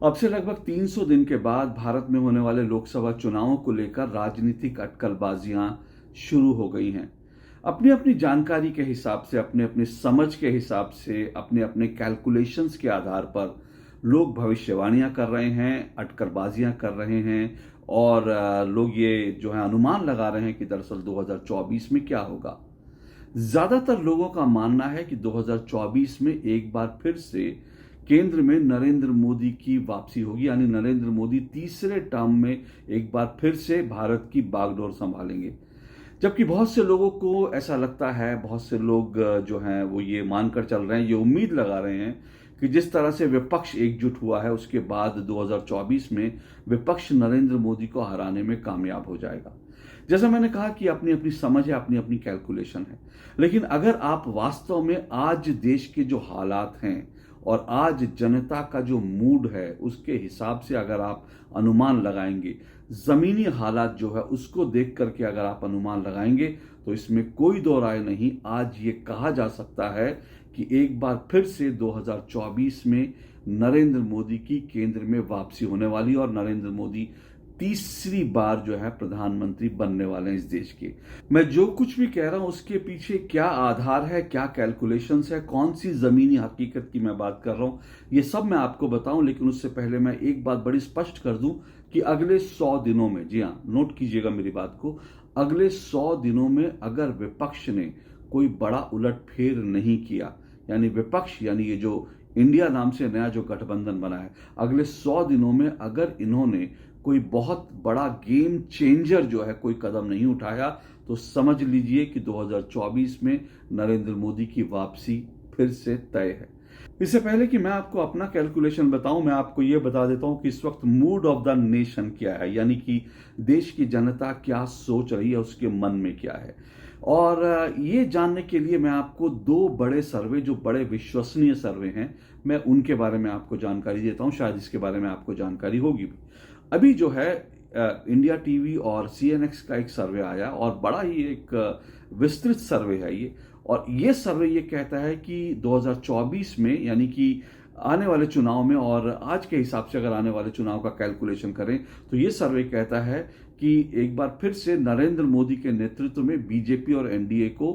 अब से लगभग 300 दिन के बाद भारत में होने वाले लोकसभा चुनावों को लेकर राजनीतिक अटकलबाजियां शुरू हो गई हैं। अपनी अपनी जानकारी के हिसाब से, अपने अपने समझ के हिसाब से, अपने अपने कैलकुलेशंस के आधार पर लोग भविष्यवाणियां कर रहे हैं, अटकलबाजियां कर रहे हैं और लोग ये जो है अनुमान लगा रहे हैं कि दरअसल 2024 में क्या होगा। ज्यादातर लोगों का मानना है कि 2024 में एक बार फिर से केंद्र में नरेंद्र मोदी की वापसी होगी, यानी नरेंद्र मोदी तीसरे टर्म में एक बार फिर से भारत की बागडोर संभालेंगे। जबकि बहुत से लोगों को ऐसा लगता है, बहुत से लोग जो हैं वो ये मानकर चल रहे हैं, ये उम्मीद लगा रहे हैं कि जिस तरह से विपक्ष एकजुट हुआ है उसके बाद 2024 में विपक्ष नरेंद्र मोदी को हराने में कामयाब हो जाएगा। जैसा मैंने कहा कि अपनी अपनी समझ है, अपनी अपनी कैलकुलेशन है, लेकिन अगर आप वास्तव में आज देश के जो हालात हैं और आज जनता का जो मूड है उसके हिसाब से अगर आप अनुमान लगाएंगे, जमीनी हालात जो है उसको देख करके अगर आप अनुमान लगाएंगे, तो इसमें कोई दो राय नहीं, आज ये कहा जा सकता है कि एक बार फिर से 2024 में नरेंद्र मोदी की केंद्र में वापसी होने वाली और नरेंद्र मोदी तीसरी बार जो है प्रधानमंत्री बनने वाले हैं इस देश के। मैं जो कुछ भी कह रहा हूं उसके पीछे क्या आधार है, क्या कैलकुलेशंस है, कौन सी जमीनी हकीकत की मैं बात कर रहा हूं, ये सब मैं आपको बताऊं। लेकिन उससे पहले मैं एक बात बड़ी स्पष्ट कर दूं कि अगले 100 दिनों में, जी हां, नोट कीजिएगा मेरी बात को, अगले 100 दिनों में अगर विपक्ष ने कोई बड़ा उलटफेर नहीं किया, यानी विपक्ष यानी ये जो इंडिया नाम से नया जो गठबंधन बना है, अगले 100 दिनों में अगर इन्होंने कोई बहुत बड़ा गेम चेंजर जो है कोई कदम नहीं उठाया, तो समझ लीजिए कि 2024 में नरेंद्र मोदी की वापसी फिर से तय है। इससे पहले कि मैं आपको अपना कैलकुलेशन बताऊं, मैं आपको यह बता देता हूं कि इस वक्त मूड ऑफ द नेशन क्या है, यानी कि देश की जनता क्या सोच रही है, उसके मन में क्या है। और ये जानने के लिए मैं आपको दो बड़े सर्वे, जो बड़े विश्वसनीय सर्वे हैं, मैं उनके बारे में आपको जानकारी देता हूं। शायद इसके बारे में आपको जानकारी होगी भी। अभी जो है इंडिया टीवी और सीएनएक्स का एक सर्वे आया और बड़ा ही एक विस्तृत सर्वे है ये। और ये सर्वे ये कहता है कि 2024 में, यानी कि आने वाले चुनाव में, और आज के हिसाब से अगर आने वाले चुनाव का कैलकुलेशन करें, तो ये सर्वे कहता है कि एक बार फिर से नरेंद्र मोदी के नेतृत्व में बीजेपी और एनडीए को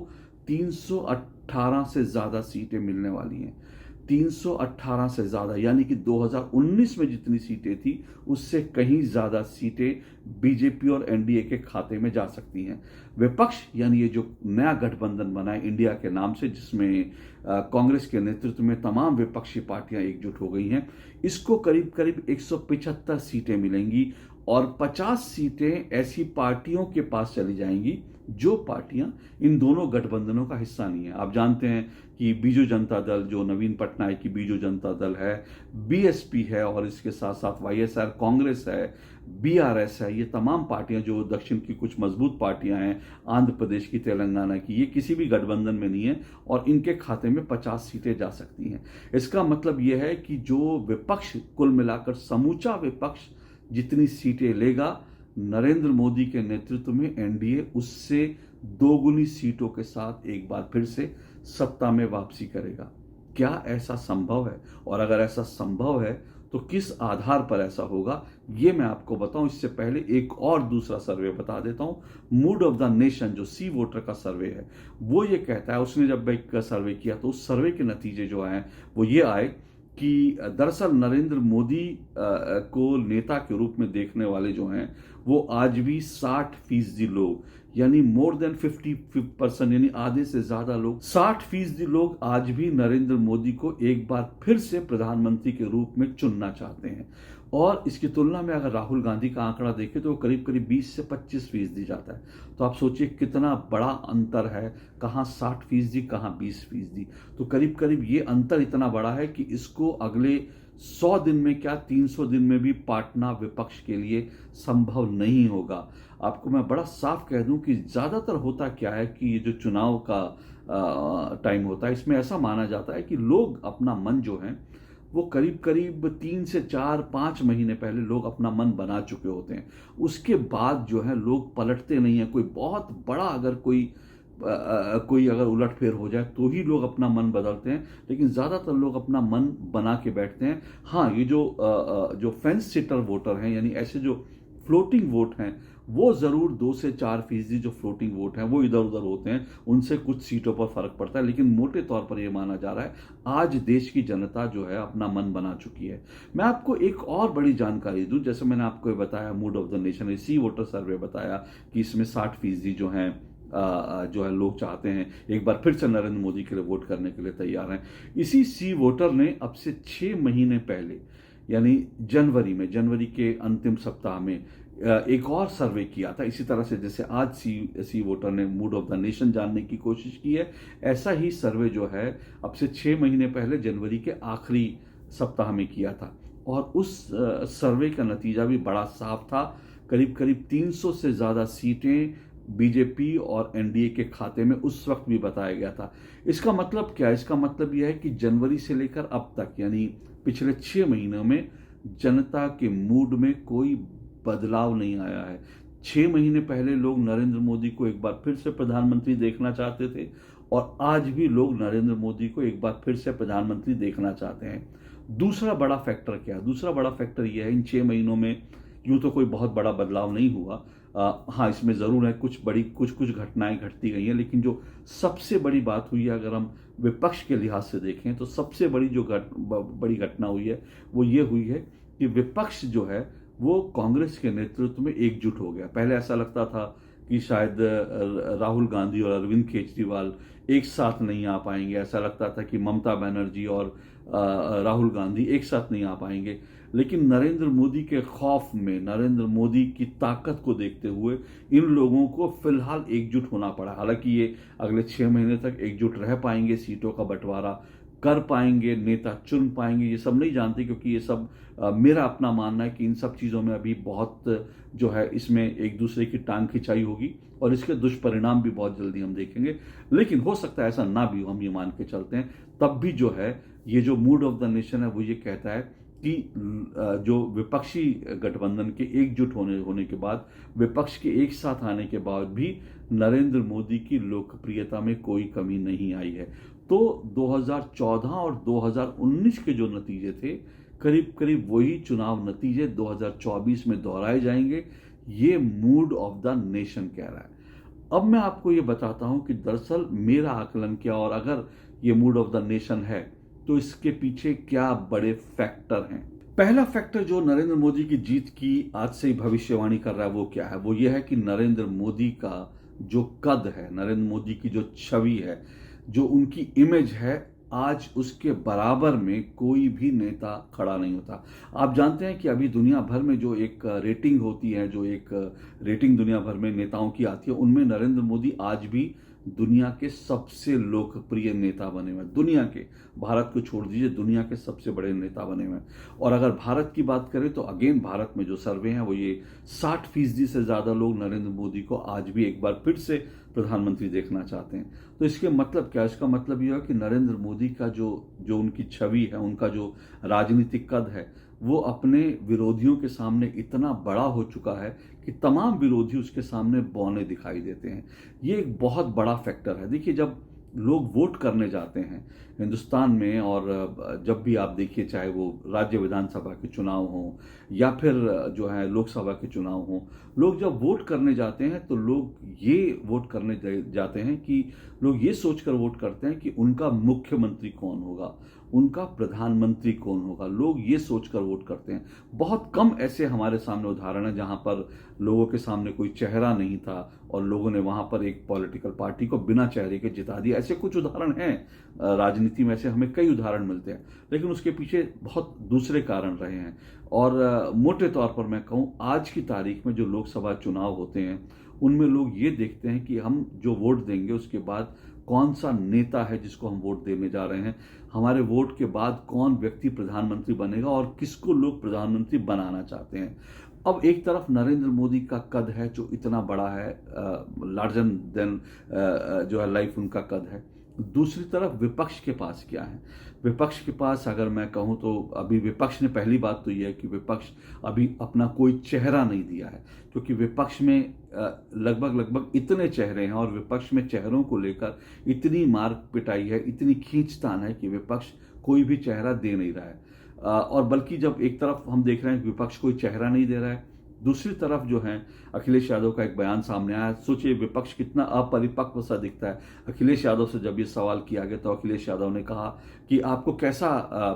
318 से ज्यादा सीटें मिलने वाली हैं। 318 से ज्यादा, यानी कि 2019 में जितनी सीटें थी उससे कहीं ज्यादा सीटें बीजेपी और एनडीए के खाते में जा सकती हैं। विपक्ष यानी ये जो नया गठबंधन बना है इंडिया के नाम से, जिसमें कांग्रेस के नेतृत्व में तमाम विपक्षी पार्टियां एकजुट हो गई हैं, इसको करीब करीब 175 सीटें मिलेंगी और 50 सीटें ऐसी पार्टियों के पास चली जाएंगी जो पार्टियां इन दोनों गठबंधनों का हिस्सा नहीं है। आप जानते हैं कि बीजू जनता दल, जो नवीन पटनायक की बीजू जनता दल है, बीएसपी है और इसके साथ साथ वाईएसआर कांग्रेस है, बीआरएस है, ये तमाम पार्टियां जो दक्षिण की कुछ मजबूत पार्टियां हैं, आंध्र प्रदेश की, तेलंगाना की, ये किसी भी गठबंधन में नहीं है और इनके खाते में 50 सीटें जा सकती हैं। इसका मतलब यह है कि जो विपक्ष, कुल मिलाकर समूचा विपक्ष जितनी सीटें लेगा, नरेंद्र मोदी के नेतृत्व में एनडीए उससे दोगुनी सीटों के साथ एक बार फिर से सत्ता में वापसी करेगा। क्या ऐसा संभव है? और अगर ऐसा संभव है तो किस आधार पर ऐसा होगा, ये मैं आपको बताऊं। इससे पहले एक और दूसरा सर्वे बता देता हूं। मूड ऑफ द नेशन, जो सी वोटर का सर्वे है, वो ये कहता है, उसने जब एक सर्वे किया तो उस सर्वे के नतीजे जो आए वो ये आए कि दरअसल नरेंद्र मोदी को नेता के रूप में देखने वाले जो हैं वो आज भी 60% लोग, यानी मोर देन 50%, यानी आधे से ज्यादा लोग, 60% लोग आज भी नरेंद्र मोदी को एक बार फिर से प्रधानमंत्री के रूप में चुनना चाहते हैं। और इसकी तुलना में अगर राहुल गांधी का आंकड़ा देखें तो वो करीब करीब 20 से 25% जाता है। तो आप सोचिए कितना बड़ा अंतर है, कहाँ 60%, कहाँ 20%। तो करीब करीब ये अंतर इतना बड़ा है कि इसको अगले 100 दिन में क्या 300 दिन में भी पाटना विपक्ष के लिए संभव नहीं होगा। आपको मैं बड़ा साफ कह दूं कि ज्यादातर होता क्या है कि ये जो चुनाव का टाइम होता है, इसमें ऐसा माना जाता है कि लोग अपना मन जो है वो करीब करीब 3 से 4-5 महीने पहले लोग अपना मन बना चुके होते हैं। उसके बाद जो है लोग पलटते नहीं है। कोई बहुत बड़ा अगर कोई कोई अगर उलटफेर हो जाए तो ही लोग अपना मन बदलते हैं, लेकिन ज़्यादातर लोग अपना मन बना के बैठते हैं। हाँ, ये जो फेंस सिटर वोटर हैं, यानी ऐसे जो फ्लोटिंग वोट हैं, वो ज़रूर 2 से 4% जो फ्लोटिंग वोट हैं वो इधर उधर होते हैं, उनसे कुछ सीटों पर फर्क पड़ता है, लेकिन मोटे तौर पर यह माना जा रहा है आज देश की जनता जो है अपना मन बना चुकी है। मैं आपको एक और बड़ी जानकारी दूं, जैसे मैंने आपको ये बताया mood of the nation, C voter survey बताया कि इसमें 60% जो है लोग चाहते हैं एक बार फिर से नरेंद्र मोदी के लिए वोट करने के लिए तैयार हैं। इसी सी वोटर ने अब से 6 महीने पहले, यानी जनवरी के अंतिम सप्ताह में एक और सर्वे किया था। इसी तरह से जैसे आज सी वोटर ने मूड ऑफ द नेशन जानने की कोशिश की है, ऐसा ही सर्वे जो है अब से 6 महीने पहले जनवरी के आखिरी सप्ताह में किया था, और उस सर्वे का नतीजा भी बड़ा साफ था। करीब करीब 300 से ज़्यादा सीटें बीजेपी और एनडीए के खाते में उस वक्त भी बताया गया था। इसका मतलब क्या है? इसका मतलब यह है कि जनवरी से लेकर अब तक, यानी पिछले 6 महीनों में जनता के मूड में कोई बदलाव नहीं आया है। 6 महीने पहले लोग नरेंद्र मोदी को एक बार फिर से प्रधानमंत्री देखना चाहते थे, और आज भी लोग नरेंद्र मोदी को एक बार फिर से प्रधानमंत्री देखना चाहते हैं। दूसरा बड़ा फैक्टर क्या है? दूसरा बड़ा फैक्टर यह है, इन 6 महीनों में यूं तो कोई बहुत बड़ा बदलाव नहीं हुआ। हाँ, इसमें ज़रूर है कुछ घटनाएं घटती गई हैं, लेकिन जो सबसे बड़ी बात हुई है, अगर हम विपक्ष के लिहाज से देखें तो सबसे बड़ी जो बड़ी घटना हुई है वो ये हुई है कि विपक्ष जो है वो कांग्रेस के नेतृत्व में एकजुट हो गया। पहले ऐसा लगता था कि शायद राहुल गांधी और अरविंद केजरीवाल एक साथ नहीं आ पाएंगे, ऐसा लगता था कि ममता बनर्जी और राहुल गांधी एक साथ नहीं आ पाएंगे, लेकिन नरेंद्र मोदी के खौफ में, नरेंद्र मोदी की ताकत को देखते हुए इन लोगों को फिलहाल एकजुट होना पड़ा। हालांकि ये अगले 6 महीने तक एकजुट रह पाएंगे, सीटों का बंटवारा कर पाएंगे, नेता चुन पाएंगे, ये सब नहीं जानते, क्योंकि ये सब मेरा अपना मानना है कि इन सब चीज़ों में अभी बहुत जो है इसमें एक दूसरे की टांग खिंचाई होगी, और इसके दुष्परिणाम भी बहुत जल्दी हम देखेंगे। लेकिन हो सकता है ऐसा ना भी हो, हम ये मान के चलते हैं। तब भी जो है ये जो मूड ऑफ द नेशन है वो ये कहता है कि जो विपक्षी गठबंधन के एकजुट होने के बाद, विपक्ष के एक साथ आने के बाद भी नरेंद्र मोदी की लोकप्रियता में कोई कमी नहीं आई है। तो 2014 और 2019 के जो नतीजे थे, करीब करीब वही चुनाव नतीजे 2024 में दोहराए जाएंगे, ये मूड ऑफ द नेशन कह रहा है। अब मैं आपको ये बताता हूं कि दरअसल मेरा आकलन क्या, और अगर ये मूड ऑफ द नेशन है तो इसके पीछे क्या बड़े फैक्टर हैं। पहला फैक्टर जो नरेंद्र मोदी की जीत की आज से ही भविष्यवाणी कर रहा है वो क्या है? वो ये है कि नरेंद्र मोदी का जो कद है, नरेंद्र मोदी की जो छवि है, जो उनकी इमेज है, आज उसके बराबर में कोई भी नेता खड़ा नहीं होता। आप जानते हैं कि अभी दुनिया भर में जो एक रेटिंग होती है, जो एक रेटिंग दुनिया भर में नेताओं की आती है, उनमें नरेंद्र मोदी आज भी दुनिया के सबसे लोकप्रिय नेता बने हुए हैं। दुनिया के, भारत को छोड़ दीजिए, दुनिया के सबसे बड़े नेता बने हुए हैं। और अगर भारत की बात करें तो अगेन भारत में जो सर्वे हैं वो ये 60% से ज़्यादा लोग नरेंद्र मोदी को आज भी एक बार फिर से प्रधानमंत्री देखना चाहते हैं। तो इसके मतलब क्या? इसका मतलब यह है कि नरेंद्र मोदी का जो उनकी छवि है, उनका जो राजनीतिक कद है, वो अपने विरोधियों के सामने इतना बड़ा हो चुका है कि तमाम विरोधी उसके सामने बौने दिखाई देते हैं। ये एक बहुत बड़ा फैक्टर है। देखिए, जब लोग वोट करने जाते हैं हिंदुस्तान में, और जब भी आप देखिए, चाहे वो राज्य विधानसभा के चुनाव हों या फिर जो है लोकसभा के चुनाव हों, लोग जब वोट करने जाते हैं तो लोग ये वोट करने जाते हैं कि लोग ये सोचकर वोट करते हैं कि उनका मुख्यमंत्री कौन होगा, उनका प्रधानमंत्री कौन होगा। लोग ये सोचकर वोट करते हैं। बहुत कम ऐसे हमारे सामने उदाहरण हैं जहां पर लोगों के सामने कोई चेहरा नहीं था और लोगों ने वहां पर एक पॉलिटिकल पार्टी को बिना चेहरे के जिता दिया। ऐसे कुछ उदाहरण हैं राजनीति में, ऐसे हमें कई उदाहरण मिलते हैं, लेकिन उसके पीछे बहुत दूसरे कारण रहे हैं। और मोटे तौर पर मैं कहूँ, आज की तारीख में जो लोकसभा चुनाव होते हैं उनमें लोग ये देखते हैं कि हम जो वोट देंगे उसके बाद कौन सा नेता है जिसको हम वोट देने जा रहे हैं, हमारे वोट के बाद कौन व्यक्ति प्रधानमंत्री बनेगा और किसको लोग प्रधानमंत्री बनाना चाहते हैं। अब एक तरफ नरेंद्र मोदी का कद है जो इतना बड़ा है, लार्जर देन जो है लाइफ उनका कद है, दूसरी तरफ विपक्ष के पास क्या है? विपक्ष के पास अगर मैं कहूँ तो अभी विपक्ष ने, पहली बात तो ये है कि विपक्ष अभी अपना कोई चेहरा नहीं दिया है, क्योंकि विपक्ष में लगभग लगभग इतने चेहरे हैं और विपक्ष में चेहरों को लेकर इतनी मार पिटाई है, इतनी खींचतान है कि विपक्ष कोई भी चेहरा दे नहीं रहा है। और बल्कि जब एक तरफ हम देख रहे हैं कि विपक्ष कोई चेहरा नहीं दे रहा है, दूसरी तरफ जो है अखिलेश यादव का एक बयान सामने आया। सोचिए विपक्ष कितना अपरिपक्व सा दिखता है। अखिलेश यादव से जब ये सवाल किया गया तो अखिलेश यादव ने कहा कि आपको कैसा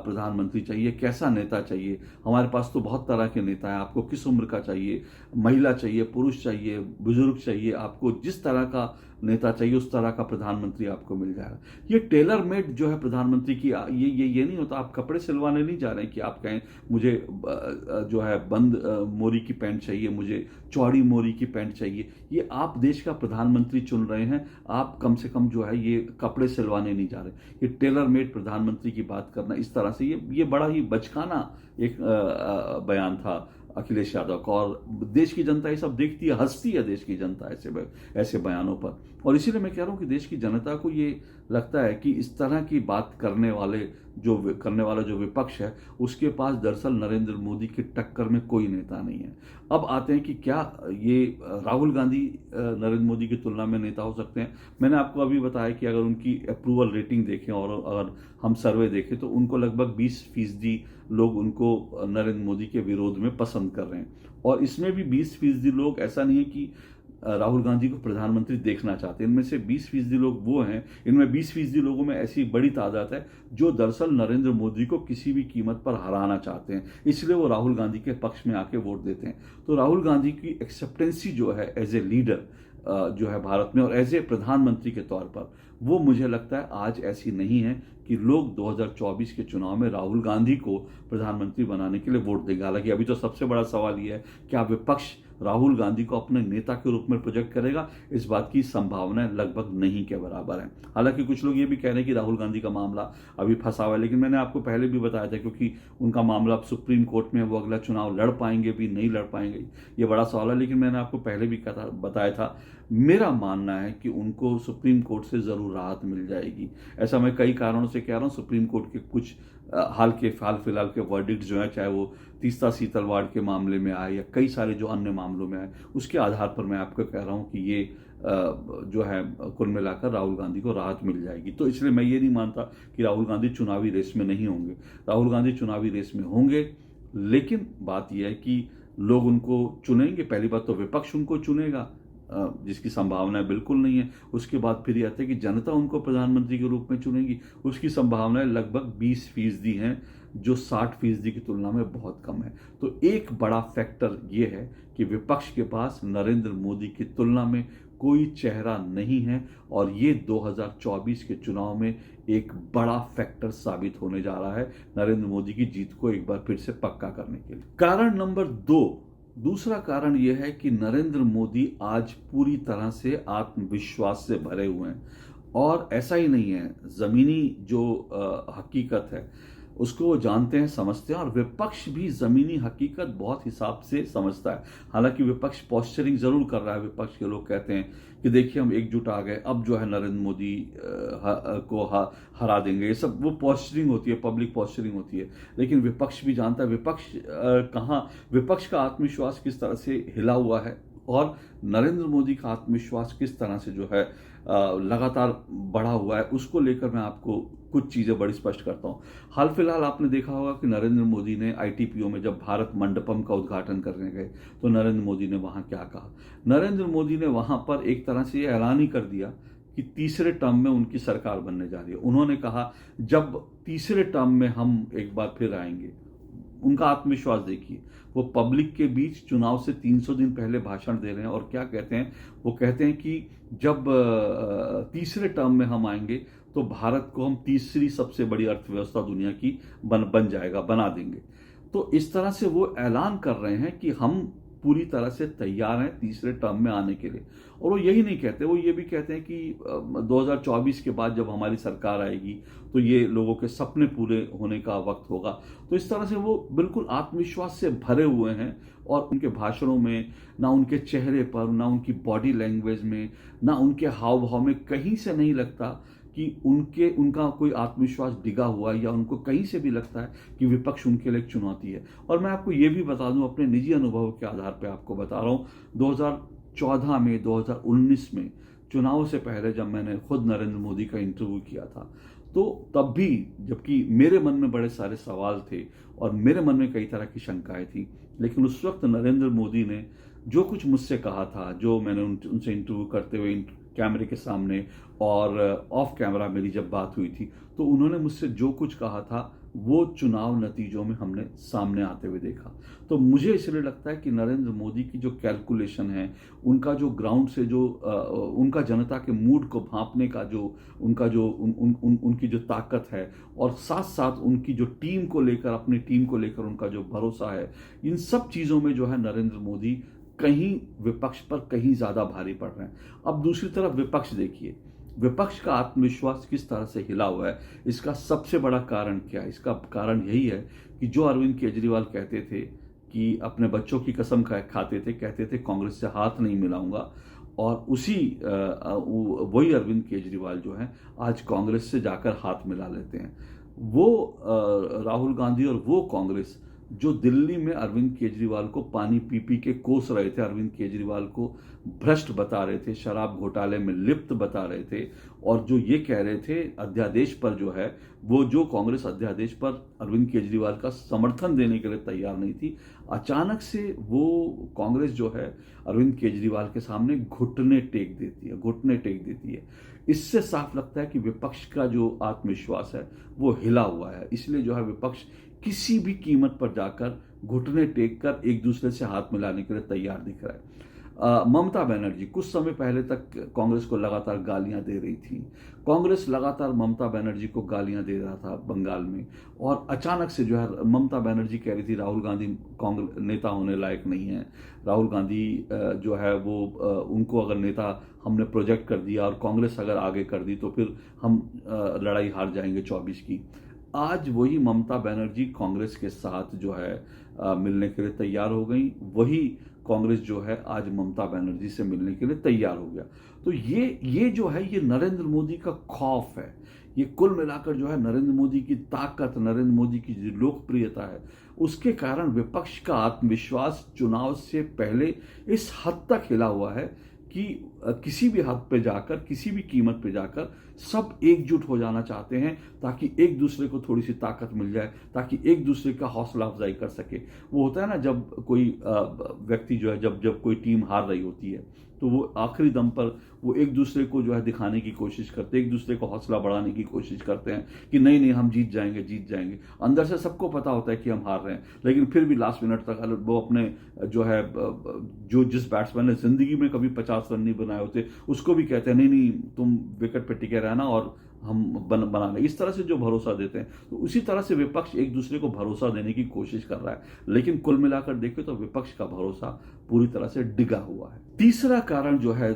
प्रधानमंत्री चाहिए, कैसा नेता चाहिए? हमारे पास तो बहुत तरह के नेता हैं, आपको किस उम्र का चाहिए? महिला चाहिए, पुरुष चाहिए, बुजुर्ग चाहिए? आपको जिस तरह का नेता चाहिए उस तरह का प्रधानमंत्री आपको मिल जाएगा। ये टेलर मेड जो है प्रधानमंत्री की, ये नहीं होता। आप कपड़े सिलवाने नहीं जा रहे हैं कि आप कहें मुझे जो है बंद मोरी की पैंट चाहिए, मुझे चौड़ी मोरी की पैंट चाहिए। ये आप देश का प्रधानमंत्री चुन रहे हैं, आप कम से कम जो है ये कपड़े सिलवाने नहीं जा रहे। ये टेलर मेड प्रधानमंत्री की बात करना इस तरह से, ये बड़ा ही बचकाना एक बयान था अखिलेश यादव का। और देश की जनता ये सब देखती है, हंसती है देश की जनता ऐसे बयानों पर। और इसीलिए मैं कह रहा हूं कि देश की जनता को ये लगता है कि इस तरह की बात करने वाला जो विपक्ष है उसके पास दरअसल नरेंद्र मोदी की टक्कर में कोई नेता नहीं है। अब आते हैं कि क्या ये राहुल गांधी नरेंद्र मोदी की तुलना में नेता हो सकते हैं? मैंने आपको अभी बताया कि अगर उनकी अप्रूवल रेटिंग देखें और अगर हम सर्वे देखें तो उनको लगभग 20% लोग उनको नरेंद्र मोदी के विरोध में पसंद कर रहे हैं। और इसमें भी 20% लोग, ऐसा नहीं है कि राहुल गांधी को प्रधानमंत्री देखना चाहते हैं। इनमें से 20% लोग वो हैं, इनमें 20% लोगों में ऐसी बड़ी तादाद है जो दरअसल नरेंद्र मोदी को किसी भी कीमत पर हराना चाहते हैं, इसलिए वो राहुल गांधी के पक्ष में आके वोट देते हैं। तो राहुल गांधी की एक्सेप्टेंसी जो है एज ए लीडर जो है भारत में और एज ए प्रधानमंत्री के तौर पर, वो मुझे लगता है आज ऐसी नहीं है कि लोग 2024 के चुनाव में राहुल गांधी को प्रधानमंत्री बनाने के लिए वोट देंगे। हालांकि अभी तो सबसे बड़ा सवाल यह है क्या विपक्ष राहुल गांधी को अपने नेता के रूप में प्रोजेक्ट करेगा? इस बात की संभावना लगभग नहीं के बराबर है। हालांकि कुछ लोग ये भी कह रहे हैं कि राहुल गांधी का मामला अभी फंसा हुआ है, लेकिन मैंने आपको पहले भी बताया था क्योंकि उनका मामला अब सुप्रीम कोर्ट में, वो अगला चुनाव लड़ पाएंगे भी नहीं लड़ पाएंगे, ये बड़ा सवाल है। लेकिन मैंने आपको पहले भी बताया था, मेरा मानना है कि उनको सुप्रीम कोर्ट से जरूर राहत मिल जाएगी। ऐसा मैं कई कारणों से कह रहा हूँ। सुप्रीम कोर्ट के कुछ हाल फिलहाल के वर्डिक्ट जो है, चाहे वो तीस्ता सीतलवाड़ के मामले में आए या कई सारे जो अन्य मामलों में आए, उसके आधार पर मैं आपको कह रहा हूं कि ये जो है कुल मिलाकर राहुल गांधी को राहत मिल जाएगी। तो इसलिए मैं ये नहीं मानता कि राहुल गांधी चुनावी रेस में नहीं होंगे। राहुल गांधी चुनावी रेस में होंगे, लेकिन बात यह है कि लोग उनको चुनेंगे। पहली बात तो विपक्ष उनको चुनेगा, जिसकी संभावना बिल्कुल नहीं है। उसके बाद फिर यह आता है कि जनता उनको प्रधानमंत्री के रूप में चुनेगी, उसकी संभावनाएं लगभग 20% हैं, जो 60% की तुलना में बहुत कम है। तो एक बड़ा फैक्टर यह है कि विपक्ष के पास नरेंद्र मोदी की तुलना में कोई चेहरा नहीं है और ये 2024 के चुनाव में एक बड़ा फैक्टर साबित होने जा रहा है नरेंद्र मोदी की जीत को एक बार फिर से पक्का करने के लिए। कारण नंबर 2, दूसरा कारण यह है कि नरेंद्र मोदी आज पूरी तरह से आत्मविश्वास से भरे हुए हैं। और ऐसा ही नहीं है, जमीनी जो हकीकत है उसको वो जानते हैं, समझते हैं। और विपक्ष भी जमीनी हकीकत बहुत हिसाब से समझता है। हालांकि विपक्ष पॉस्चरिंग जरूर कर रहा है। विपक्ष के लोग कहते हैं कि देखिए हम एकजुट आ गए, अब जो है नरेंद्र मोदी को हरा देंगे। ये सब वो पॉस्चरिंग होती है, पब्लिक पॉस्चरिंग होती है। लेकिन विपक्ष भी जानता है विपक्ष का आत्मविश्वास किस तरह से हिला हुआ है और नरेंद्र मोदी का आत्मविश्वास किस तरह से जो है लगातार बढ़ा हुआ है। उसको लेकर मैं आपको कुछ चीजें बड़ी स्पष्ट करता हूं। हाल फिलहाल आपने देखा होगा कि नरेंद्र मोदी ने ITPO में जब भारत मंडपम का उद्घाटन करने गए तो नरेंद्र मोदी ने वहां क्या कहा? नरेंद्र मोदी ने वहां पर एक तरह से ये ऐलान ही कर दिया कि तीसरे टर्म में उनकी सरकार बनने जा रही है। उन्होंने कहा जब तीसरे टर्म में हम एक बार फिर आएंगे। उनका आत्मविश्वास देखिए, वो पब्लिक के बीच चुनाव से 300 दिन पहले भाषण दे रहे हैं और क्या कहते हैं? वो कहते हैं कि जब तीसरे टर्म में हम आएंगे तो भारत को हम तीसरी सबसे बड़ी अर्थव्यवस्था दुनिया की बना देंगे। तो इस तरह से वो ऐलान कर रहे हैं कि हम पूरी तरह से तैयार हैं तीसरे टर्म में आने के लिए। और वो यही नहीं कहते, वो ये भी कहते हैं कि 2024 के बाद जब हमारी सरकार आएगी तो ये लोगों के सपने पूरे होने का वक्त होगा। तो इस तरह से वो बिल्कुल आत्मविश्वास से भरे हुए हैं और उनके भाषणों में, ना उनके चेहरे पर, ना उनकी बॉडी लैंग्वेज में, ना उनके हाव भाव में कहीं से नहीं लगता कि उनका कोई आत्मविश्वास डिगा हुआ है या उनको कहीं से भी लगता है कि विपक्ष उनके लिए एक चुनौती है। और मैं आपको ये भी बता दूं, अपने निजी अनुभव के आधार पर आपको बता रहा हूं, 2014 में, 2019 में चुनाव से पहले जब मैंने खुद नरेंद्र मोदी का इंटरव्यू किया था, तो तब भी जबकि मेरे मन में बड़े सारे सवाल थे और मेरे मन में कई तरह की शंकाएं थी, लेकिन उस वक्त नरेंद्र मोदी ने जो कुछ मुझसे कहा था, जो मैंने उनसे इंटरव्यू करते हुए कैमरे के सामने और ऑफ कैमरा मेरी जब बात हुई थी, तो उन्होंने मुझसे जो कुछ कहा था वो चुनाव नतीजों में हमने सामने आते हुए देखा। तो मुझे इसलिए लगता है कि नरेंद्र मोदी की जो कैलकुलेशन है, उनका जो ग्राउंड से जो उनका जनता के मूड को भांपने का जो उनका जो उनकी जो ताकत है, और साथ साथ उनकी जो टीम को लेकर, अपनी टीम को लेकर उनका जो भरोसा है, इन सब चीज़ों में जो है नरेंद्र मोदी कहीं विपक्ष पर कहीं ज़्यादा भारी पड़ रहे हैं। अब दूसरी तरफ विपक्ष देखिए, विपक्ष का आत्मविश्वास किस तरह से हिला हुआ है। इसका सबसे बड़ा कारण क्या है? इसका कारण यही है कि जो अरविंद केजरीवाल कहते थे कि अपने बच्चों की कसम खाते थे, कहते थे कांग्रेस से हाथ नहीं मिलाऊंगा, और वही अरविंद केजरीवाल जो है आज कांग्रेस से जाकर हाथ मिला लेते हैं। वो राहुल गांधी और वो कांग्रेस जो दिल्ली में अरविंद केजरीवाल को पानी पी पी के कोस रहे थे, अरविंद केजरीवाल को भ्रष्ट बता रहे थे, शराब घोटाले में लिप्त बता रहे थे, और जो ये कह रहे थे अध्यादेश पर जो है, वो जो कांग्रेस अध्यादेश पर अरविंद केजरीवाल का समर्थन देने के लिए तैयार नहीं थी, अचानक से वो कांग्रेस जो है अरविंद केजरीवाल के सामने घुटने टेक देती है। इससे साफ लगता है कि विपक्ष का जो आत्मविश्वास है वो हिला हुआ है। इसलिए जो है विपक्ष किसी भी कीमत पर जाकर घुटने टेक कर एक दूसरे से हाथ मिलाने के लिए तैयार दिख रहा है। ममता बनर्जी कुछ समय पहले तक कांग्रेस को लगातार गालियां दे रही थी। कांग्रेस लगातार ममता बनर्जी को गालियां दे रहा था बंगाल में, और अचानक से जो है ममता बनर्जी कह रही थी राहुल गांधी कांग्रेस नेता होने लायक नहीं है। राहुल गांधी जो है वो उनको अगर नेता हमने प्रोजेक्ट कर दिया और कांग्रेस अगर आगे कर दी तो फिर हम लड़ाई हार जाएंगे 24 की। आज वही ममता बनर्जी कांग्रेस के साथ जो है मिलने के लिए तैयार हो गई, वही कांग्रेस जो है आज ममता बनर्जी से मिलने के लिए तैयार हो गया। तो ये जो है ये नरेंद्र मोदी का खौफ है। ये कुल मिलाकर जो है नरेंद्र मोदी की ताकत, नरेंद्र मोदी की जो लोकप्रियता है, उसके कारण विपक्ष का आत्मविश्वास चुनाव से पहले इस हद तक हिला हुआ है कि किसी भी हद पे जाकर, किसी भी कीमत पे जाकर सब एकजुट हो जाना चाहते हैं, ताकि एक दूसरे को थोड़ी सी ताकत मिल जाए, ताकि एक दूसरे का हौसला अफजाई कर सके। वो होता है ना, जब कोई व्यक्ति जो है, जब कोई टीम हार रही होती है, तो वो आखिरी दम पर वो एक दूसरे को जो है दिखाने की कोशिश करते हैं, एक दूसरे को हौसला बढ़ाने की कोशिश करते हैं कि नहीं नहीं हम जीत जाएंगे। अंदर से सबको पता होता है कि हम हार रहे हैं, लेकिन फिर भी लास्ट मिनट तक वो अपने जो है जो जिस बैट्समैन ने जिंदगी में कभी 50 रन नहीं बनाए होते उसको भी कहते हैं नहीं तुम विकेट पे टिके रहना और हम बना लें। इस तरह से जो भरोसा देते हैं, तो उसी तरह से विपक्ष एक दूसरे को भरोसा देने की कोशिश कर रहा है, लेकिन कुल मिलाकर देखें तो विपक्ष का भरोसा पूरी तरह से डिगा हुआ है। तीसरा कारण जो है,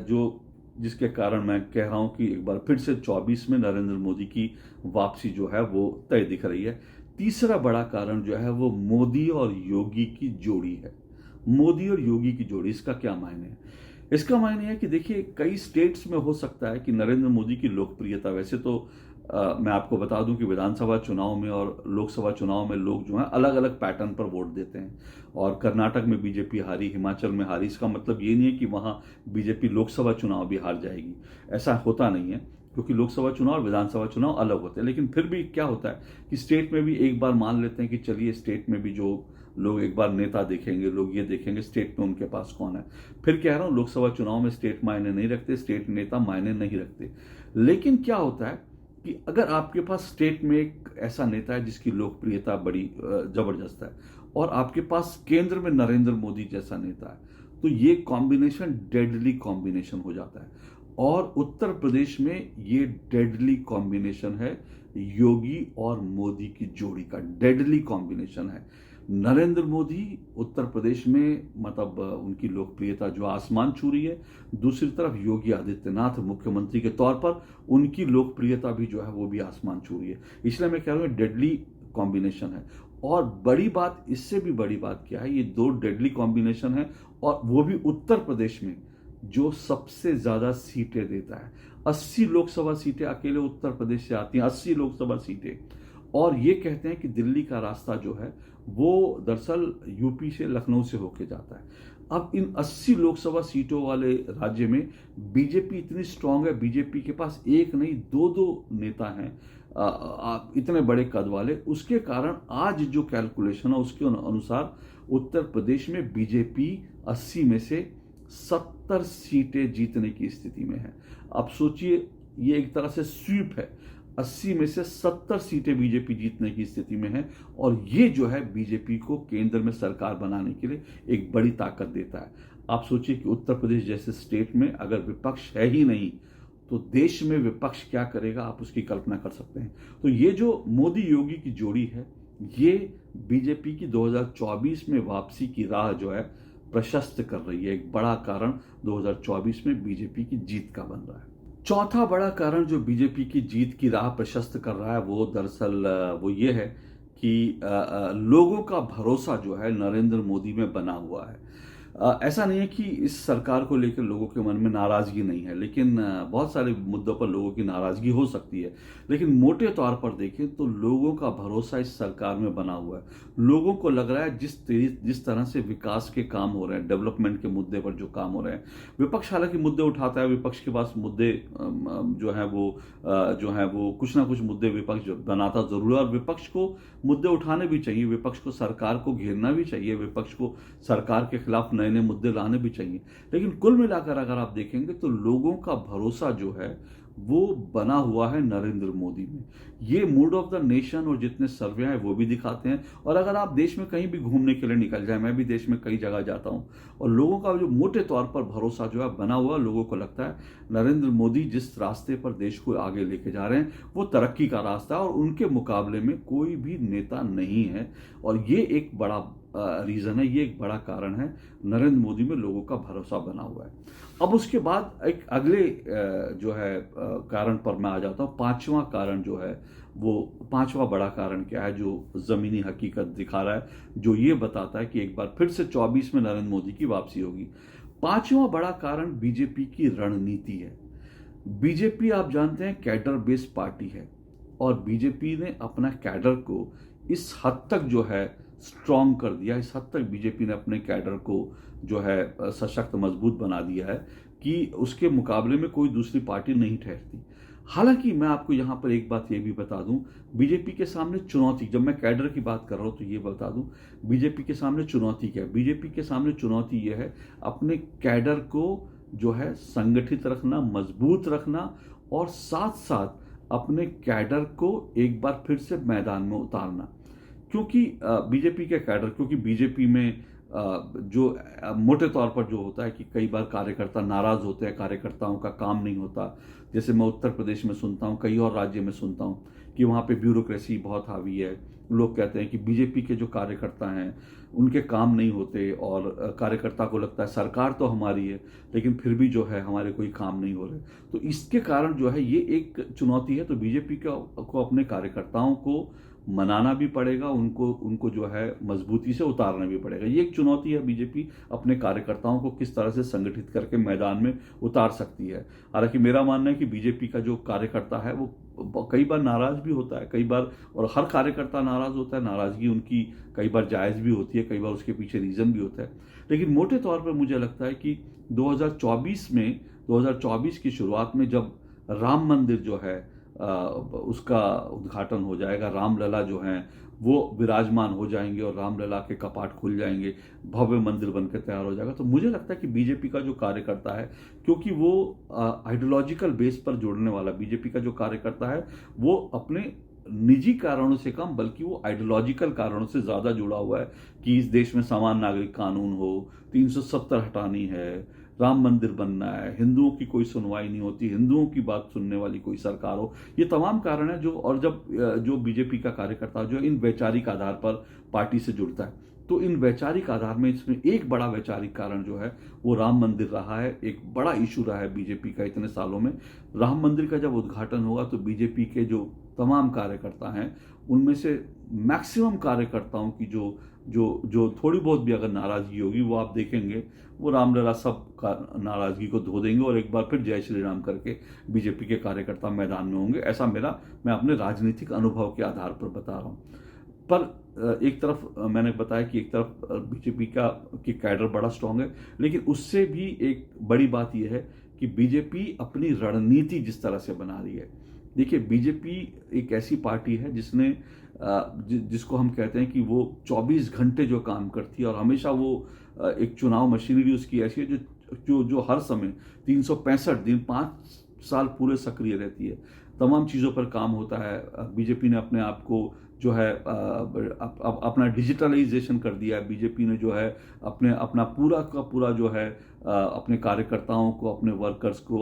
जिसके कारण मैं कह रहा हूं कि एक बार फिर से 24 में नरेंद्र मोदी की वापसी जो है वो तय दिख रही है। तीसरा बड़ा कारण जो है वो मोदी और योगी की जोड़ी है। मोदी और योगी की जोड़ी, इसका क्या मायने है? इसका मायने है कि देखिए, कई स्टेट्स में हो सकता है कि नरेंद्र मोदी की लोकप्रियता, वैसे तो मैं आपको बता दूं कि विधानसभा चुनाव में और लोकसभा चुनाव में लोग जो हैं अलग अलग पैटर्न पर वोट देते हैं, और कर्नाटक में बीजेपी हारी, हिमाचल में हारी। इसका मतलब ये नहीं है कि वहां बीजेपी लोकसभा चुनाव भी हार जाएगी, ऐसा होता नहीं है, क्योंकि लोकसभा चुनाव और विधानसभा चुनाव अलग होते हैं। लेकिन फिर भी क्या होता है कि स्टेट में भी एक बार मान लेते हैं कि चलिए स्टेट में भी जो लोग एक बार नेता देखेंगे, लोग ये देखेंगे स्टेट में उनके पास कौन है। फिर कह रहा हूं, लोकसभा चुनाव में स्टेट मायने नहीं रखते, स्टेट नेता मायने नहीं रखते। लेकिन क्या होता है कि अगर आपके पास स्टेट में एक ऐसा नेता है जिसकी लोकप्रियता बड़ी जबरदस्त है, और आपके पास केंद्र में नरेंद्र मोदी जैसा नेता है, तो ये कॉम्बिनेशन डेडली कॉम्बिनेशन हो जाता है। और उत्तर प्रदेश में ये डेडली कॉम्बिनेशन है, योगी और मोदी की जोड़ी का डेडली कॉम्बिनेशन है। नरेंद्र मोदी उत्तर प्रदेश में मतलब उनकी लोकप्रियता जो आसमान छू रही है, दूसरी तरफ योगी आदित्यनाथ मुख्यमंत्री के तौर पर उनकी लोकप्रियता भी जो है वो भी आसमान छू रही है। इसलिए मैं कह रहा हूँ डेडली कॉम्बिनेशन है। और बड़ी बात, इससे भी बड़ी बात क्या है, ये दो डेडली कॉम्बिनेशन है, और वो भी उत्तर प्रदेश में जो सबसे ज्यादा सीटें देता है। 80 लोकसभा सीटें अकेले उत्तर प्रदेश से आती हैं, 80 लोकसभा सीटें। और ये कहते हैं कि दिल्ली का रास्ता जो है वो दरअसल यूपी से, लखनऊ से होके जाता है। अब इन 80 लोकसभा सीटों वाले राज्य में बीजेपी इतनी स्ट्रांग है, बीजेपी के पास एक नहीं दो दो नेता हैं इतने बड़े कद वाले। उसके कारण आज जो कैलकुलेशन है उसके अनुसार उत्तर प्रदेश में बीजेपी 80 में से 70 सीटें जीतने की स्थिति में है। आप सोचिए, ये एक तरह से स्वीप है, 80 में से 70 सीटें बीजेपी जीतने की स्थिति में है। और ये जो है बीजेपी को केंद्र में सरकार बनाने के लिए एक बड़ी ताकत देता है। आप सोचिए कि उत्तर प्रदेश जैसे स्टेट में अगर विपक्ष है ही नहीं तो देश में विपक्ष क्या करेगा, आप उसकी कल्पना कर सकते हैं। तो ये जो मोदी योगी की जोड़ी है, ये बीजेपी की 2024 में वापसी की राह जो है प्रशस्त कर रही है। एक बड़ा कारण 2024 में बीजेपी की जीत का बन रहा है। चौथा बड़ा कारण जो बीजेपी की जीत की राह प्रशस्त कर रहा है वो दरअसल वो ये है कि लोगों का भरोसा जो है नरेंद्र मोदी में बना हुआ है। ऐसा नहीं है कि इस सरकार को लेकर लोगों के मन में नाराजगी नहीं है, लेकिन बहुत सारे मुद्दों पर लोगों की नाराजगी हो सकती है। लेकिन मोटे तौर पर देखें तो लोगों का भरोसा इस सरकार में बना हुआ है। लोगों को लग रहा है जिस तरह से विकास के काम हो रहे हैं, डेवलपमेंट के मुद्दे पर जो काम हो रहे हैं, विपक्ष हालांकि मुद्दे उठाता है, विपक्ष के पास मुद्दे जो है वो कुछ ना कुछ मुद्दे विपक्ष बनाता जरूर है। और विपक्ष को मुद्दे उठाने भी चाहिए, विपक्ष को सरकार को घेरना भी चाहिए, विपक्ष को सरकार के खिलाफ नए नए मुद्दे लाने भी चाहिए। लेकिन कुल मिलाकर अगर आप देखेंगे तो लोगों का भरोसा जो है वो बना हुआ है नरेंद्र मोदी में। ये मूड ऑफ द नेशन और जितने सर्वे हैं वो भी दिखाते हैं। और अगर आप देश में कहीं भी घूमने के लिए निकल जाए, मैं भी देश में कई जगह जाता हूं, और लोगों का जो मोटे तौर पर भरोसा जो है बना हुआ, लोगों को लगता है नरेंद्र मोदी जिस रास्ते पर देश को आगे लेके जा रहे हैं वो तरक्की का रास्ता है और उनके मुकाबले में कोई भी नेता नहीं है। और ये एक बड़ा रीजन है, ये एक बड़ा कारण है, नरेंद्र मोदी में लोगों का भरोसा बना हुआ है। अब उसके बाद एक अगले जो है कारण पर मैं आ जाता हूं। पांचवा कारण जो है वो, पांचवा बड़ा कारण क्या है जो जमीनी हकीकत दिखा रहा है, जो ये बताता है कि एक बार फिर से 24 में नरेंद्र मोदी की वापसी होगी। पांचवा बड़ा कारण बीजेपी की रणनीति है। बीजेपी आप जानते हैं कैडर बेस्ड पार्टी है और बीजेपी ने अपना कैडर को इस हद तक जो है स्ट्रांग कर दिया, इस हद तक बीजेपी ने अपने कैडर को जो है सशक्त मजबूत बना दिया है कि उसके मुकाबले में कोई दूसरी पार्टी नहीं ठहरती। हालांकि मैं आपको यहां पर एक बात ये भी बता दूं, बीजेपी के सामने चुनौती, जब मैं कैडर की बात कर रहा हूं तो ये बता दूं बीजेपी के सामने चुनौती क्या है। बीजेपी के सामने चुनौती यह है अपने कैडर को जो है संगठित रखना, मजबूत रखना और साथ साथ अपने कैडर को एक बार फिर से मैदान में उतारना। क्योंकि बीजेपी के कैडर, क्योंकि बीजेपी में जो मोटे तौर पर जो होता है कि कई बार कार्यकर्ता नाराज होते हैं, कार्यकर्ताओं का काम नहीं होता। जैसे मैं उत्तर प्रदेश में सुनता हूँ, कई और राज्य में सुनता हूँ कि वहाँ पे ब्यूरोक्रेसी बहुत हावी है। लोग कहते हैं कि बीजेपी के जो कार्यकर्ता हैं उनके काम नहीं होते और कार्यकर्ता को लगता है सरकार तो हमारी है लेकिन फिर भी जो है हमारे कोई काम नहीं हो रहे। तो इसके कारण जो है ये एक चुनौती है। तो बीजेपी को अपने कार्यकर्ताओं को मनाना भी पड़ेगा, उनको जो है मजबूती से उतारना भी पड़ेगा। ये एक चुनौती है, बीजेपी अपने कार्यकर्ताओं को किस तरह से संगठित करके मैदान में उतार सकती है। हालांकि मेरा मानना है कि बीजेपी का जो कार्यकर्ता है वो कई बार नाराज भी होता है, कई बार, और हर कार्यकर्ता नाराज होता है, नाराजगी उनकी कई बार जायज भी होती है, कई बार उसके पीछे रीजन भी होता है। लेकिन मोटे तौर पर मुझे लगता है कि 2024 की शुरुआत में जब राम मंदिर जो है उसका उद्घाटन हो जाएगा, रामलला जो हैं वो विराजमान हो जाएंगे और रामलला के कपाट खुल जाएंगे, भव्य मंदिर बनकर तैयार हो जाएगा, तो मुझे लगता है कि बीजेपी का जो कार्यकर्ता है, क्योंकि वो आइडियोलॉजिकल बेस पर जुड़ने वाला, बीजेपी का जो कार्यकर्ता है वो अपने निजी कारणों से कम बल्कि वो आइडियोलॉजिकल कारणों से ज्यादा जुड़ा हुआ है कि इस देश में समान नागरिक कानून हो, 370 हटानी है, राम मंदिर बनना है, हिंदुओं की कोई सुनवाई नहीं होती, हिंदुओं की बात सुनने वाली कोई सरकार हो। ये तमाम कारण है जो, और जब जो बीजेपी का कार्यकर्ता जो इन वैचारिक आधार पर पार्टी से जुड़ता है, तो इन वैचारिक आधार में इसमें एक बड़ा वैचारिक कारण जो है वो राम मंदिर रहा है। एक बड़ा इशू रहा है बीजेपी का इतने सालों में। राम मंदिर का जब उद्घाटन होगा तो बीजेपी के जो तमाम कार्यकर्ता हैं उनमें से मैक्सिमम कार्यकर्ताओं की जो जो जो थोड़ी बहुत भी अगर नाराज़गी होगी वो आप देखेंगे वो रामलला सब का नाराज़गी को धो देंगे और एक बार फिर जय श्री राम करके बीजेपी के कार्यकर्ता मैदान में होंगे। ऐसा मैं अपने राजनीतिक अनुभव के आधार पर बता रहा हूँ। पर एक तरफ मैंने बताया कि एक तरफ बीजेपी की कैडर बड़ा स्ट्रांग है, लेकिन उससे भी एक बड़ी बात यह है कि बीजेपी अपनी रणनीति जिस तरह से बना रही है। देखिए, बीजेपी एक ऐसी पार्टी है जिसको हम कहते हैं कि वो 24 घंटे जो काम करती है और हमेशा वो एक चुनाव मशीनरी उसकी ऐसी है जो हर समय 365 दिन 5 साल पूरे सक्रिय रहती है। तमाम चीज़ों पर काम होता है। बीजेपी ने अपने आप को जो है अपना डिजिटलाइजेशन कर दिया है। बीजेपी ने जो है अपना पूरा का पूरा जो है अपने कार्यकर्ताओं को, अपने वर्कर्स को,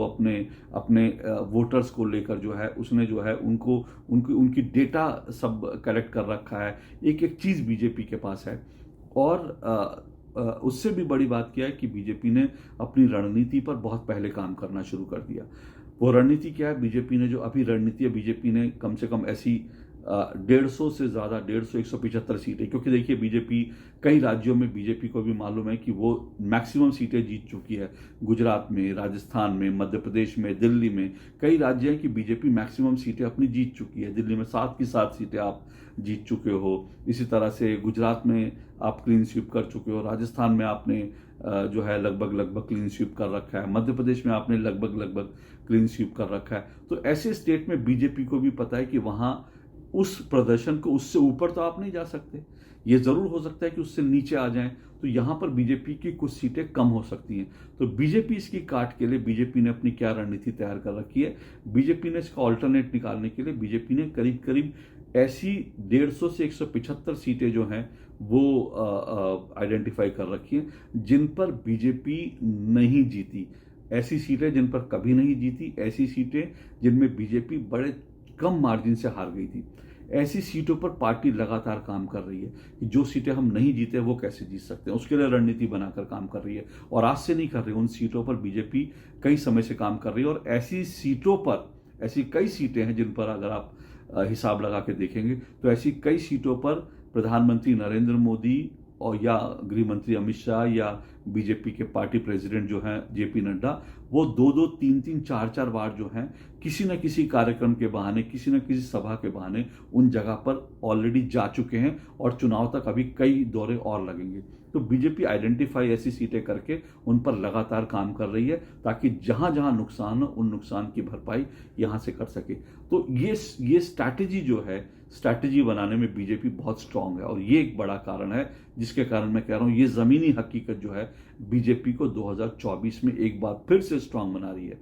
अपने वोटर्स को लेकर जो है उसने जो है उनकी डेटा सब कलेक्ट कर रखा है। एक एक चीज़ बीजेपी के पास है। और उससे भी बड़ी बात क्या है कि बीजेपी ने अपनी रणनीति पर बहुत पहले काम करना शुरू कर दिया। वो रणनीति क्या है? बीजेपी ने जो अभी रणनीति है, बीजेपी ने कम से कम ऐसी 150 से ज़्यादा 175 सीटें, क्योंकि देखिए बीजेपी कई राज्यों में बीजेपी को भी मालूम है कि वो मैक्सिमम सीटें जीत चुकी है। गुजरात में, राजस्थान में, मध्य प्रदेश में, दिल्ली में कई राज्य हैं कि बीजेपी मैक्सिमम सीटें अपनी जीत चुकी है। दिल्ली में 7 की 7 सीटें आप जीत चुके हो। इसी तरह से गुजरात में आप क्लीन स्वीप कर चुके हो। राजस्थान में आपने जो है लगभग क्लीन स्वीप कर रखा है। मध्य प्रदेश में आपने लगभग क्लीन स्वीप कर रखा है। तो ऐसे स्टेट में बीजेपी को भी पता है कि वहाँ उस प्रदर्शन को उससे ऊपर तो आप नहीं जा सकते। ये ज़रूर हो सकता है कि उससे नीचे आ जाएं, तो यहाँ पर बीजेपी की कुछ सीटें कम हो सकती हैं। तो बीजेपी इसकी काट के लिए बीजेपी ने अपनी क्या रणनीति तैयार कर रखी है? बीजेपी ने इसका ऑल्टरनेट निकालने के लिए बीजेपी ने करीब ऐसी 150 से 175 सीटें जो हैं वो आइडेंटिफाई कर रखी हैं जिन पर बीजेपी नहीं जीती। ऐसी सीटें जिन पर कभी नहीं जीती, ऐसी सीटें जिनमें बीजेपी बड़े कम मार्जिन से हार गई थी, ऐसी सीटों पर पार्टी लगातार काम कर रही है कि जो सीटें हम नहीं जीते वो कैसे जीत सकते हैं, उसके लिए रणनीति बनाकर काम कर रही है। और आज से नहीं कर रही, उन सीटों पर बीजेपी कई समय से काम कर रही है। और ऐसी सीटों पर, ऐसी कई सीटें हैं जिन पर अगर आप हिसाब लगा के देखेंगे तो ऐसी कई सीटों पर प्रधानमंत्री नरेंद्र मोदी और या गृह मंत्री अमित शाह या बीजेपी के पार्टी प्रेसिडेंट जो हैं जेपी नड्डा, वो 2-2, 3-3, 4-4 बार जो हैं किसी न किसी कार्यक्रम के बहाने, किसी न किसी सभा के बहाने उन जगह पर ऑलरेडी जा चुके हैं और चुनाव तक अभी कई दौरे और लगेंगे। तो बीजेपी आइडेंटिफाई ऐसी सीटें करके उन पर लगातार काम कर रही है ताकि जहां जहां नुकसान हो उन नुकसान की भरपाई यहां से कर सके। तो ये स्ट्रैटेजी जो है, स्ट्रैटेजी बनाने में बीजेपी बहुत स्ट्रांग है और ये एक बड़ा कारण है जिसके कारण मैं कह रहा हूं ये जमीनी हकीकत जो है बीजेपी को 2024 में एक बार फिर से स्ट्रांग बना रही है।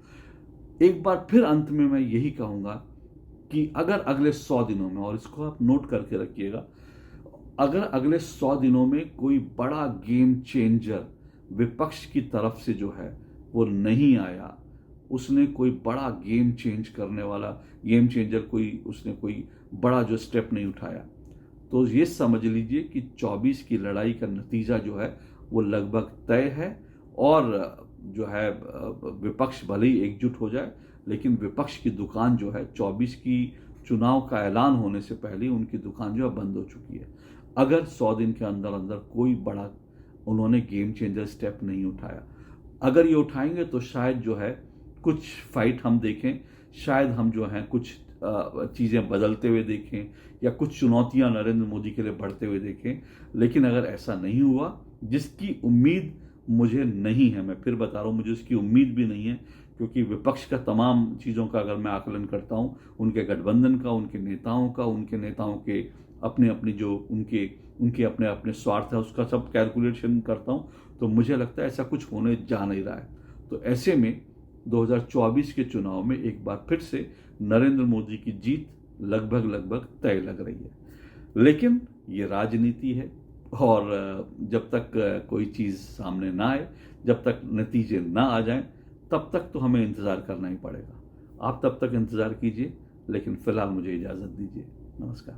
एक बार फिर अंत में मैं यही कहूंगा कि अगर अगले 100 दिनों में, और इसको आप नोट करके रखिएगा, अगर अगले 100 दिनों में कोई बड़ा गेम चेंजर विपक्ष की तरफ से जो है वो नहीं आया, उसने कोई बड़ा गेम चेंज करने वाला गेम चेंजर उसने कोई बड़ा जो स्टेप नहीं उठाया, तो ये समझ लीजिए कि 24 की लड़ाई का नतीजा जो है वो लगभग तय है। और जो है विपक्ष भले ही एकजुट हो जाए, लेकिन विपक्ष की दुकान जो है 24 की चुनाव का ऐलान होने से पहले ही उनकी दुकान जो है बंद हो चुकी है। अगर 100 दिन के अंदर अंदर कोई बड़ा उन्होंने गेम चेंजर स्टेप नहीं उठाया, अगर ये उठाएंगे तो शायद जो है कुछ फाइट हम देखें, शायद हम जो हैं कुछ चीज़ें बदलते हुए देखें या कुछ चुनौतियां नरेंद्र मोदी के लिए बढ़ते हुए देखें। लेकिन अगर ऐसा नहीं हुआ, जिसकी उम्मीद मुझे नहीं है, मैं फिर बता रहा हूँ, मुझे उसकी उम्मीद भी नहीं है, क्योंकि विपक्ष का तमाम चीज़ों का अगर मैं आकलन करता हूँ, उनके गठबंधन का, उनके नेताओं के अपने जो उनके अपने स्वार्थ है उसका सब कैलकुलेशन करता हूँ, तो मुझे लगता है ऐसा कुछ होने जा नहीं रहा है। तो ऐसे में 2024 के चुनाव में एक बार फिर से नरेंद्र मोदी की जीत लगभग तय लग रही है। लेकिन ये राजनीति है और जब तक कोई चीज़ सामने ना आए, जब तक नतीजे ना आ जाएं, तब तक तो हमें इंतज़ार करना ही पड़ेगा। आप तब तक इंतज़ार कीजिए, लेकिन फिलहाल मुझे इजाज़त दीजिए। नमस्कार।